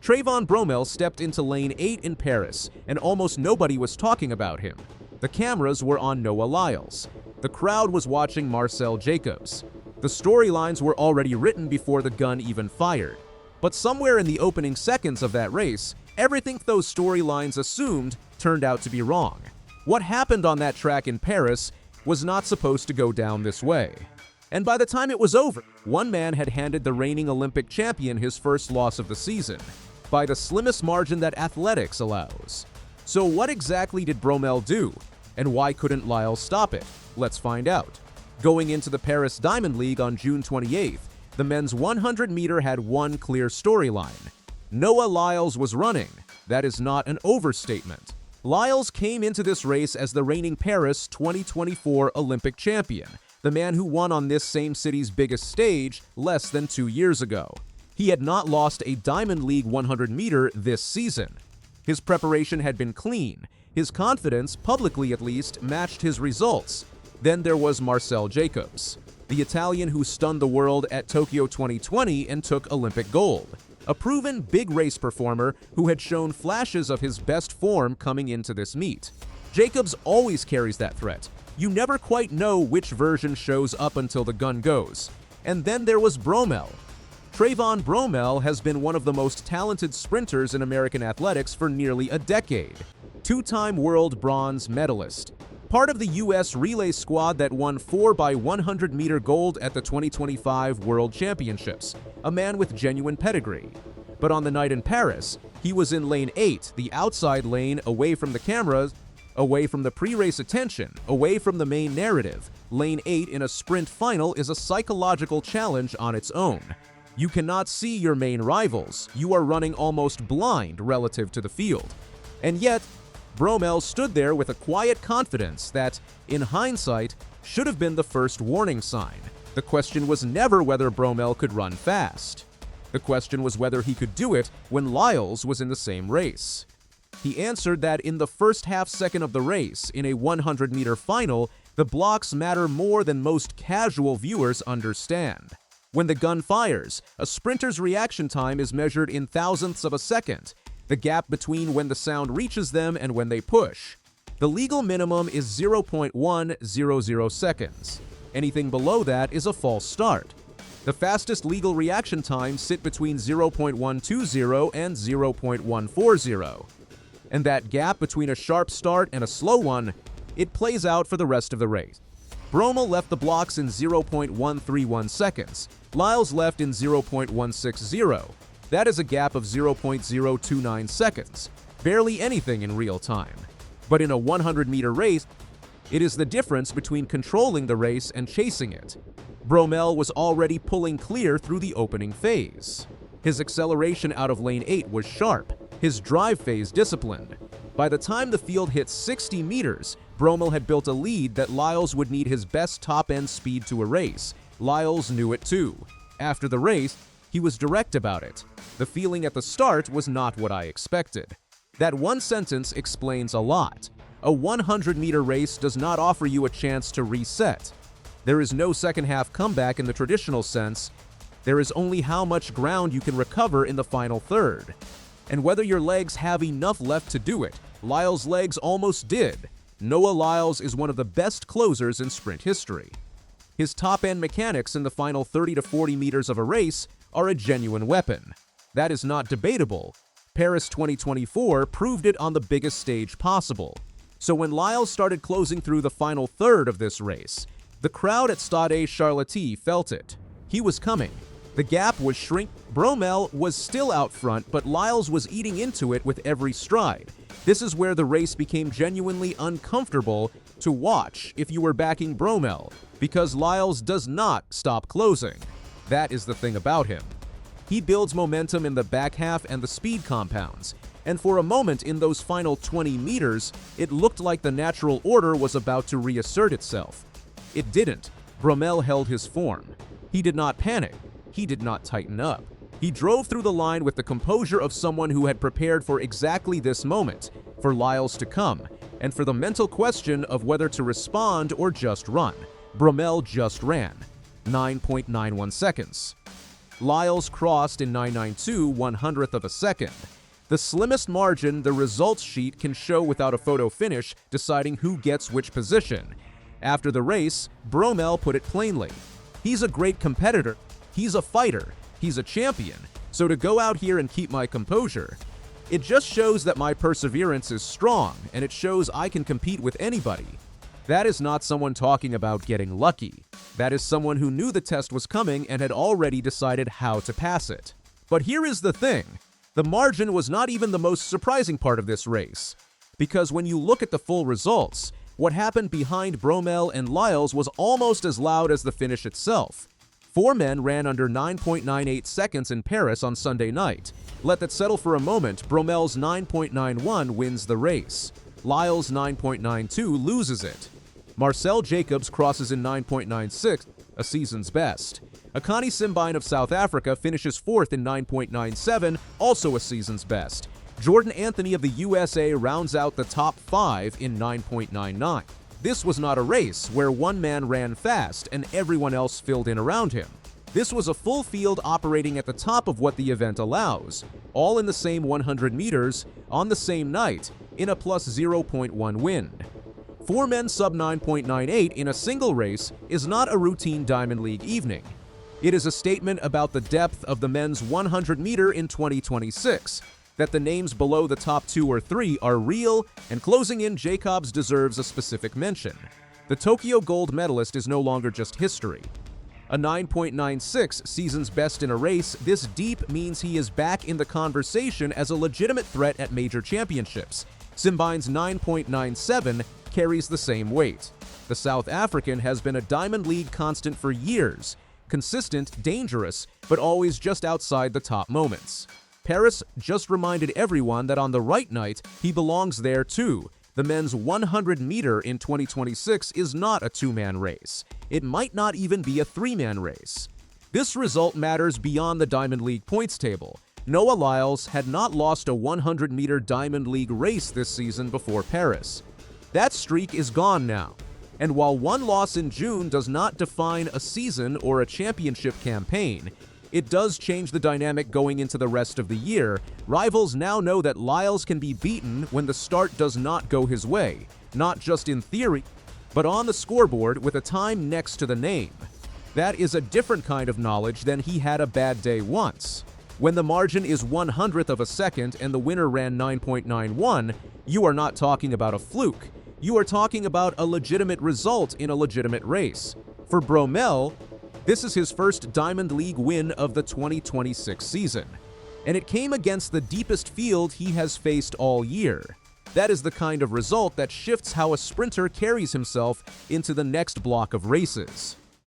Trayvon Bromell stepped into lane 8 in Paris, and almost nobody was talking about him. The cameras were on Noah Lyles. The crowd was watching Marcell Jacobs. The storylines were already written before the gun even fired. But somewhere in the opening seconds of that race, everything those storylines assumed turned out to be wrong. What happened on that track in Paris was not supposed to go down this way. And by the time it was over, one man had handed the reigning Olympic champion his first loss of the season, by the slimmest margin that athletics allows. So what exactly did Bromell do, and why couldn't Lyles stop it? Let's find out. Going into the Paris Diamond League on June 28th, the men's 100-meter had one clear storyline. Noah Lyles was running. That is not an overstatement. Lyles came into this race as the reigning Paris 2024 Olympic champion, the man who won on this same city's biggest stage less than 2 years ago. He had not lost a Diamond League 100-meter this season. His preparation had been clean. His confidence, publicly at least, matched his results. Then there was Marcell Jacobs, the Italian who stunned the world at Tokyo 2020 and took Olympic gold. A proven big race performer who had shown flashes of his best form coming into this meet. Jacobs always carries that threat. You never quite know which version shows up until the gun goes. And then there was Bromell. Trayvon Bromell has been one of the most talented sprinters in American athletics for nearly a decade. Two-time world bronze medalist. Part of the U.S. relay squad that won 4x100-meter gold at the 2025 World Championships, a man with genuine pedigree. But on the night in Paris, he was in lane 8, the outside lane, away from the cameras, away from the pre-race attention, away from the main narrative. Lane 8 in a sprint final is a psychological challenge on its own. You cannot see your main rivals. You are running almost blind relative to the field. And yet, Bromell stood there with a quiet confidence that, in hindsight, should have been the first warning sign. The question was never whether Bromell could run fast. The question was whether he could do it when Lyles was in the same race. He answered that in the first half second of the race, in a 100-meter final, the blocks matter more than most casual viewers understand. When the gun fires, a sprinter's reaction time is measured in thousandths of a second, the gap between when the sound reaches them and when they push. The legal minimum is 0.100 seconds. Anything below that is a false start. The fastest legal reaction times sit between 0.120 and 0.140. And that gap between a sharp start and a slow one, it plays out for the rest of the race. Bromell left the blocks in 0.131 seconds. Lyles left in 0.160. That is a gap of 0.029 seconds, barely anything in real time. But in a 100-meter race, it is the difference between controlling the race and chasing it. Bromell was already pulling clear through the opening phase. His acceleration out of lane 8 was sharp, his drive phase disciplined. By the time the field hit 60 meters, Bromell had built a lead that Lyles would need his best top-end speed to erase. Lyles knew it too. After the race, he was direct about it. The feeling at the start was not what I expected. That one sentence explains a lot. A 100-meter race does not offer you a chance to reset. There is no second-half comeback in the traditional sense. There is only how much ground you can recover in the final third. And whether your legs have enough left to do it, Lyles' legs almost did. Noah Lyles is one of the best closers in sprint history. His top-end mechanics in the final 30 to 40 meters of a race are a genuine weapon. That is not debatable. Paris 2024 proved it on the biggest stage possible. So when Lyles started closing through the final third of this race, the crowd at Stade Charlotte felt it. He was coming. The gap was shrinking. Bromell was still out front, but Lyles was eating into it with every stride. This is where the race became genuinely uncomfortable to watch if you were backing Bromell, because Lyles does not stop closing. That is the thing about him. He builds momentum in the back half and the speed compounds, and for a moment in those final 20 meters, it looked like the natural order was about to reassert itself. It didn't. Bromell held his form. He did not panic. He did not tighten up. He drove through the line with the composure of someone who had prepared for exactly this moment, for Lyles to come, and for the mental question of whether to respond or just run. Bromell just ran. 9.91 seconds. Lyles crossed in 992 100th of a second. The slimmest margin the results sheet can show without a photo finish deciding who gets which position. After the race, Bromell put it plainly. He's a great competitor, he's a fighter, he's a champion, so to go out here and keep my composure, it just shows that my perseverance is strong and it shows I can compete with anybody. That is not someone talking about getting lucky. That is someone who knew the test was coming and had already decided how to pass it. But here is the thing. The margin was not even the most surprising part of this race. Because when you look at the full results, what happened behind Bromell and Lyles was almost as loud as the finish itself. 4 men ran under 9.98 seconds in Paris on Sunday night. Let that settle for a moment. Bromell's 9.91 wins the race. Lyles' 9.92 loses it. Marcell Jacobs crosses in 9.96, a season's best. Akani Simbine of South Africa finishes 4th in 9.97, also a season's best. Jordan Anthony of the USA rounds out the top 5 in 9.99. This was not a race where one man ran fast and everyone else filled in around him. This was a full field operating at the top of what the event allows, all in the same 100 meters, on the same night, in a plus 0.1 wind. 4 men sub 9.98 in a single race is not a routine Diamond League evening. It is a statement about the depth of the men's 100 meter in 2026, that the names below the top 2 or 3 are real, and closing in Jacobs deserves a specific mention. The Tokyo gold medalist is no longer just history. A 9.96 season's best in a race this deep means he is back in the conversation as a legitimate threat at major championships. Simbine's 9.97 carries the same weight. The South African has been a Diamond League constant for years, consistent, dangerous, but always just outside the top moments. Paris just reminded everyone that on the right night, he belongs there too. The men's 100 meter in 2026 is not a 2-man race. It might not even be a 3-man race. This result matters beyond the Diamond League points table. Noah Lyles had not lost a 100-meter Diamond League race this season before Paris. That streak is gone now. And while one loss in June does not define a season or a championship campaign, it does change the dynamic going into the rest of the year. Rivals now know that Lyles can be beaten when the start does not go his way, not just in theory, but on the scoreboard with a time next to the name. That is a different kind of knowledge than he had a bad day once. When the margin is 100th of a second and the winner ran 9.91, you are not talking about a fluke. You are talking about a legitimate result in a legitimate race. For Bromell, this is his first Diamond League win of the 2026 season, and it came against the deepest field he has faced all year. That is the kind of result that shifts how a sprinter carries himself into the next block of races.